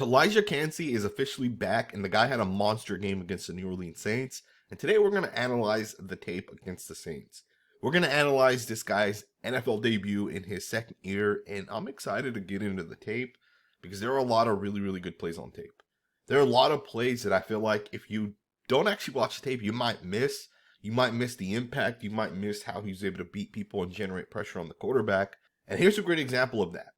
Calijah Kancey is officially back, and the guy had a monster game against the New Orleans Saints. And today we're going to analyze the tape against the Saints. We're going to analyze this guy's NFL debut in his second year, and I'm excited to get into the tape because there are a lot of really good plays on tape. There are a lot of plays that I feel like if you don't actually watch the tape, you might miss. You might miss the impact. You might miss how he's able to beat people and generate pressure on the quarterback. And here's a great example of that.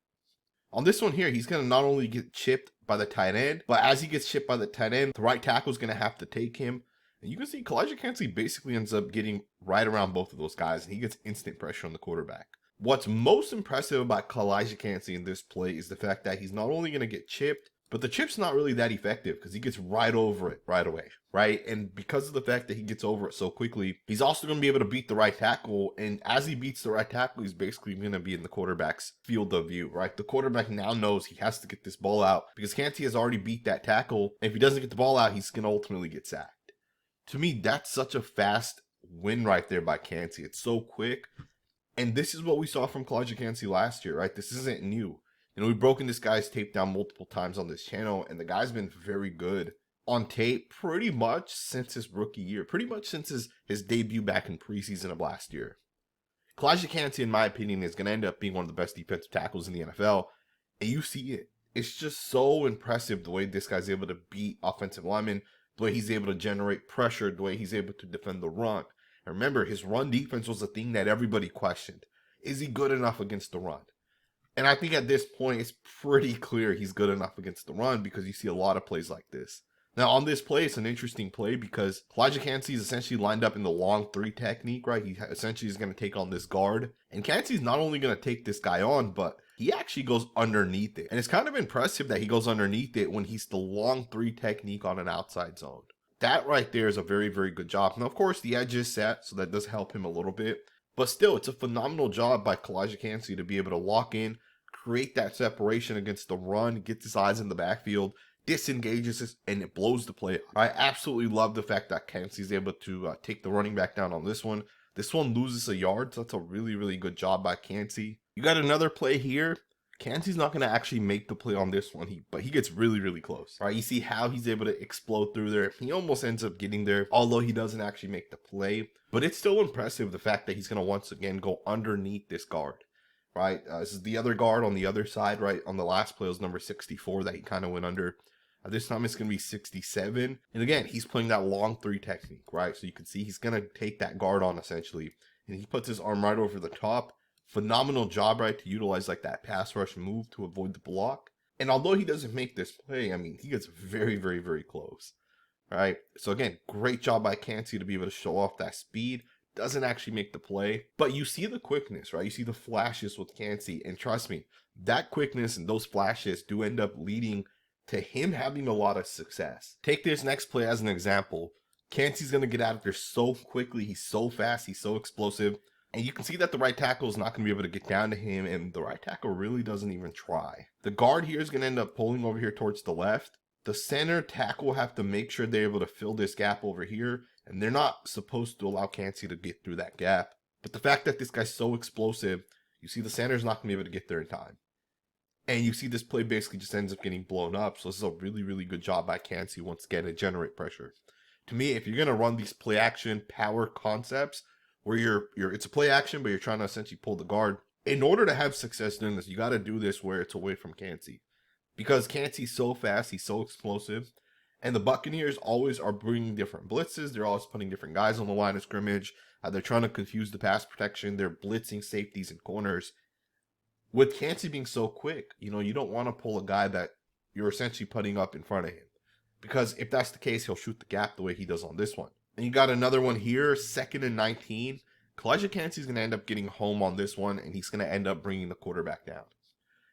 On this one here, he's going to not only get chipped by the tight end, but as he gets chipped by the tight end, the right tackle is going to have to take him. And you can see Calijah Kancey basically ends up getting right around both of those guys, and he gets instant pressure on the quarterback. What's most impressive about Calijah Kancey in this play is the fact that he's not only going to get chipped, but the chip's not really that effective because he gets right over it right away, right? And because of the fact that he gets over it so quickly, he's also going to be able to beat the right tackle. And as he beats the right tackle, he's basically going to be in the quarterback's field of view, right? The quarterback now knows he has to get this ball out because Kancey has already beat that tackle. And if he doesn't get the ball out, he's going to ultimately get sacked. To me, that's such a fast win right there by Kancey. It's so quick. And this is what we saw from Calijah Kancey last year, right? This isn't new. We've broken this guy's tape down multiple times on this channel, and the guy's been very good on tape pretty much since his rookie year, pretty much since his debut back in preseason of last year. Calijah Kancey, in my opinion, is going to end up being one of the best defensive tackles in the NFL, and you see it. It's just so impressive the way this guy's able to beat offensive linemen, the way he's able to generate pressure, the way he's able to defend the run. And remember, his run defense was a thing that everybody questioned. Is he good enough against the run? And I think at this point, it's pretty clear he's good enough against the run because you see a lot of plays like this. Now, on this play, it's an interesting play because Calijah Kancey is essentially lined up in the long three technique, right? He essentially is going to take on this guard. And Kancey's not only going to take this guy on, but he actually goes underneath it. And it's kind of impressive that he goes underneath it when he's the long three technique on an outside zone. That right there is a very good job. Now, of course, the edge is set, so that does help him a little bit. But still, it's a phenomenal job by Calijah Kancey to be able to lock in, create that separation against the run, gets his eyes in the backfield, disengages us, and it blows the play. I absolutely love the fact that Kancey's able to take the running back down on this one. This one loses a yard, so that's a really good job by Kancey. You got another play here. Kancey's not going to actually make the play on this one, but he gets really close, right? You see how he's able to explode through there. He almost ends up getting there, although he doesn't actually make the play. But it's still impressive, the fact that he's going to once again go underneath this guard, right? This is the other guard on the other side, right? On the last play was number 64 that he kind of went under. This time it's going to be 67. And again, he's playing that long three technique, right? So you can see he's going to take that guard on essentially. And he puts his arm right over the top. Phenomenal job, right, to utilize like that pass rush move to avoid the block. And although he doesn't make this play, I mean, he gets very close, right? So again, great job by Kancey to be able to show off that speed. Doesn't actually make the play, but you see the quickness, right? You see the flashes with Kancey, and trust me, that quickness and those flashes do end up leading to him having a lot of success. Take this next play as an example. Kancey's going to get out of there so quickly. He's so fast. He's so explosive. And you can see that the right tackle is not going to be able to get down to him, and the right tackle really doesn't even try. The guard here is going to end up pulling over here towards the left. The center tackle will have to make sure they're able to fill this gap over here, and they're not supposed to allow Kancey to get through that gap. But the fact that this guy's so explosive, you see the center's not going to be able to get there in time. And you see this play basically just ends up getting blown up, so this is a really good job by Kancey once again to generate pressure. To me, if you're going to run these play action power concepts, where it's a play action, but you're trying to essentially pull the guard. In order to have success doing this, you got to do this where it's away from Kancey. Because Kancey's so fast, he's so explosive. And the Buccaneers always are bringing different blitzes. They're always putting different guys on the line of scrimmage. They're trying to confuse the pass protection. They're blitzing safeties and corners. With Kancey being so quick, you don't want to pull a guy that you're essentially putting up in front of him. Because if that's the case, he'll shoot the gap the way he does on this one. And you got another one here, 2nd and 19. Calijah Kancey's going to end up getting home on this one, and he's going to end up bringing the quarterback down.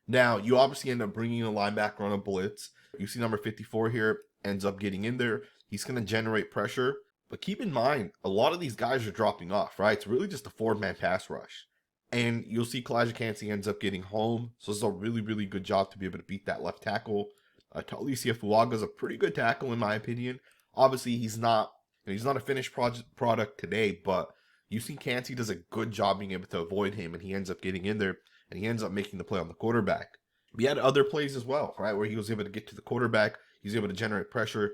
Now, you obviously end up bringing a linebacker on a blitz. You see number 54 here ends up getting in there. He's going to generate pressure. But keep in mind, a lot of these guys are dropping off, right? It's really just a 4-man pass rush. And you'll see Calijah Kancey ends up getting home. So this is a really good job to be able to beat that left tackle. Calijah Kancey's a pretty good tackle in my opinion. Obviously, he's not a finished product today, but you see Kancey does a good job being able to avoid him, and he ends up getting in there, and he ends up making the play on the quarterback. But he had other plays as well, right, where he was able to get to the quarterback, he was able to generate pressure,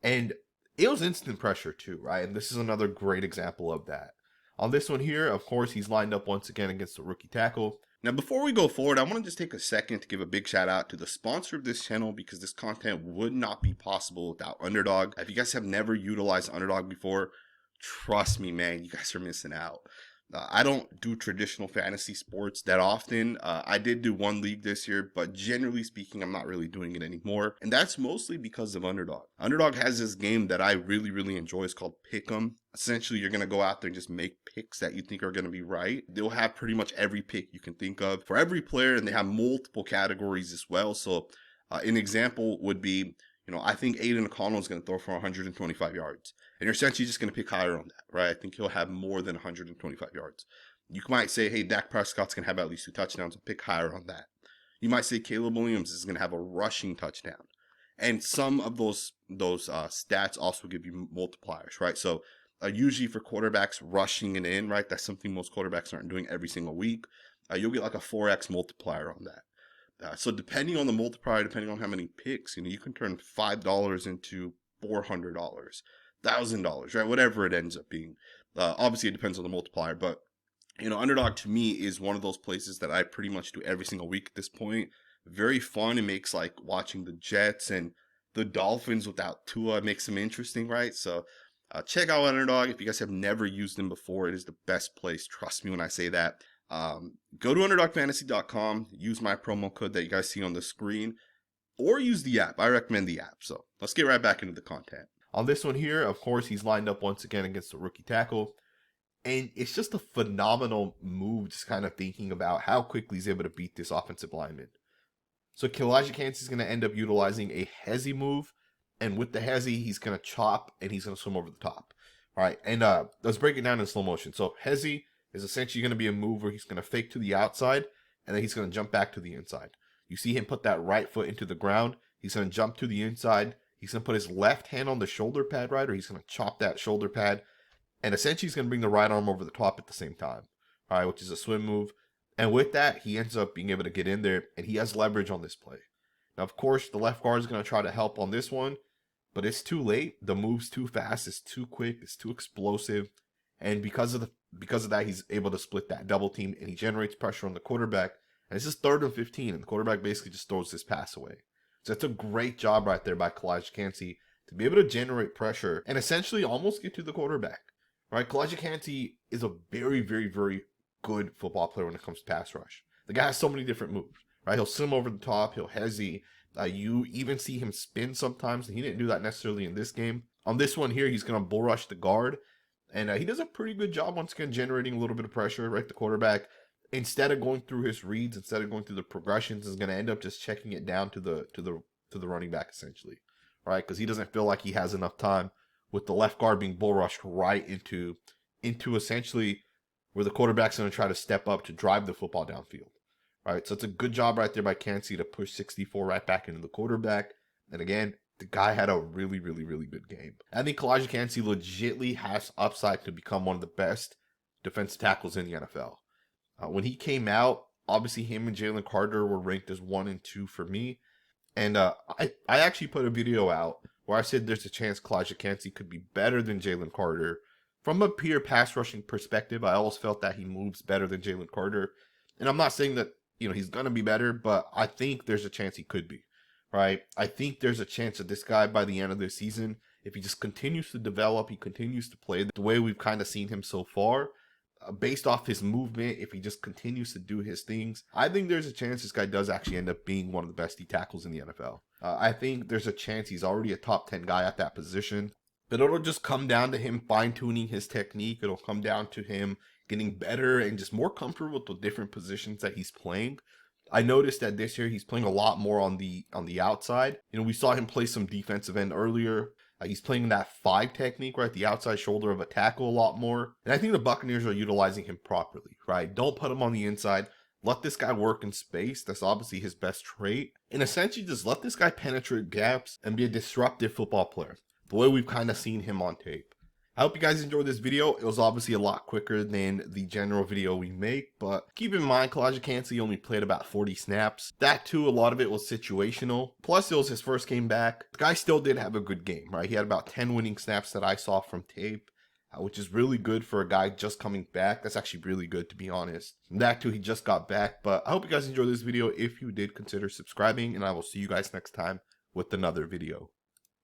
and it was instant pressure too, right? And this is another great example of that. On this one here, of course, he's lined up once again against the rookie tackle. Now, before we go forward, I want to just take a second to give a big shout out to the sponsor of this channel, because this content would not be possible without Underdog. If you guys have never utilized Underdog before, trust me, man, you guys are missing out. I don't do traditional fantasy sports that often. I did do one league this year, but generally speaking, I'm not really doing it anymore. And that's mostly because of Underdog. Underdog has this game that I really, really enjoy. It's called Pick'em. Essentially, you're going to go out there and just make picks that you think are going to be right. They'll have pretty much every pick you can think of for every player, and they have multiple categories as well. So an example would be, I think Aiden O'Connell is going to throw for 125 yards. And you're essentially just going to pick higher on that, right? I think he'll have more than 125 yards. You might say, hey, Dak Prescott's going to have at least 2 touchdowns, and pick higher on that. You might say Caleb Williams is going to have a rushing touchdown. And some of those stats also give you multipliers, right? So usually for quarterbacks rushing and in, right? That's something most quarterbacks aren't doing every single week. You'll get like a 4x multiplier on that. So depending on the multiplier, depending on how many picks, you can turn $5 into $400, $1,000, right? Whatever it ends up being. Obviously, it depends on the multiplier, but Underdog to me is one of those places that I pretty much do every single week at this point. Very fun. It makes like watching the Jets and the Dolphins without Tua. It makes them interesting, right? So check out Underdog. If you guys have never used them before, it is the best place. Trust me when I say that. Go to underdogfantasy.com, use my promo code that you guys see on the screen, or use the app. I recommend the app. So let's get right back into the content. On this one here, of course, he's lined up once again against the rookie tackle. And it's just a phenomenal move, just kind of thinking about how quickly he's able to beat this offensive lineman. So Calijah Kancey is going to end up utilizing a hezzy move. And with the hezzy, he's going to chop and he's going to swim over the top. All right, and let's break it down in slow motion. So hezzy is essentially going to be a move where he's going to fake to the outside, and then he's going to jump back to the inside. You see him put that right foot into the ground. He's going to jump to the inside. He's going to put his left hand on the shoulder pad, right, or he's going to chop that shoulder pad. And essentially, he's going to bring the right arm over the top at the same time, all right, which is a swim move. And with that, he ends up being able to get in there, and he has leverage on this play. Now, of course, the left guard is going to try to help on this one, but it's too late. The move's too fast. It's too quick. It's too explosive. And because of that, he's able to split that double team, and he generates pressure on the quarterback. And it's just 3rd and 15, and the quarterback basically just throws this pass away. So that's a great job right there by Calijah Kancey to be able to generate pressure and essentially almost get to the quarterback. Right? Calijah Kancey is a very, very, very good football player when it comes to pass rush. The guy has so many different moves. Right? He'll swim over the top. He'll hezzy. You even see him spin sometimes, and he didn't do that necessarily in this game. On this one here, he's going to bull rush the guard. And he does a pretty good job once again generating a little bit of pressure, right? The quarterback, instead of going through his reads, instead of going through the progressions, is going to end up just checking it down to the running back essentially, right? Because he doesn't feel like he has enough time with the left guard being bull rushed right into essentially where the quarterback's going to try to step up to drive the football downfield, right? So it's a good job right there by Kancey to push 64 right back into the quarterback. And again, the guy had a really, really, really good game. I think Calijah Kancey legitimately has upside to become one of the best defensive tackles in the NFL. When he came out, obviously him and Jalen Carter were ranked as 1 and 2 for me. And I actually put a video out where I said there's a chance Calijah Kancey could be better than Jalen Carter. From a pure pass rushing perspective, I always felt that he moves better than Jalen Carter. And I'm not saying that he's going to be better, but I think there's a chance he could be. Right? I think there's a chance that this guy, by the end of this season, if he just continues to develop, he continues to play the way we've kind of seen him so far, based off his movement, if he just continues to do his things, I think there's a chance this guy does actually end up being one of the best D tackles in the NFL. I think there's a chance he's already a top 10 guy at that position, but it'll just come down to him fine-tuning his technique. It'll come down to him getting better and just more comfortable with the different positions that he's playing. I noticed that this year he's playing a lot more on the outside. We saw him play some defensive end earlier. He's playing that 5 technique, right? The outside shoulder of a tackle a lot more. And I think the Buccaneers are utilizing him properly, right? Don't put him on the inside. Let this guy work in space. That's obviously his best trait. And essentially just let this guy penetrate gaps and be a disruptive football player, the way we've kind of seen him on tape. I hope you guys enjoyed this video. It was obviously a lot quicker than the general video we make, but keep in mind, Calijah Kancey only played about 40 snaps. That too, a lot of it was situational. Plus, it was his first game back. The guy still did have a good game, right? He had about 10 winning snaps that I saw from tape, which is really good for a guy just coming back. That's actually really good, to be honest. And that too, he just got back. But I hope you guys enjoyed this video. If you did, consider subscribing, and I will see you guys next time with another video.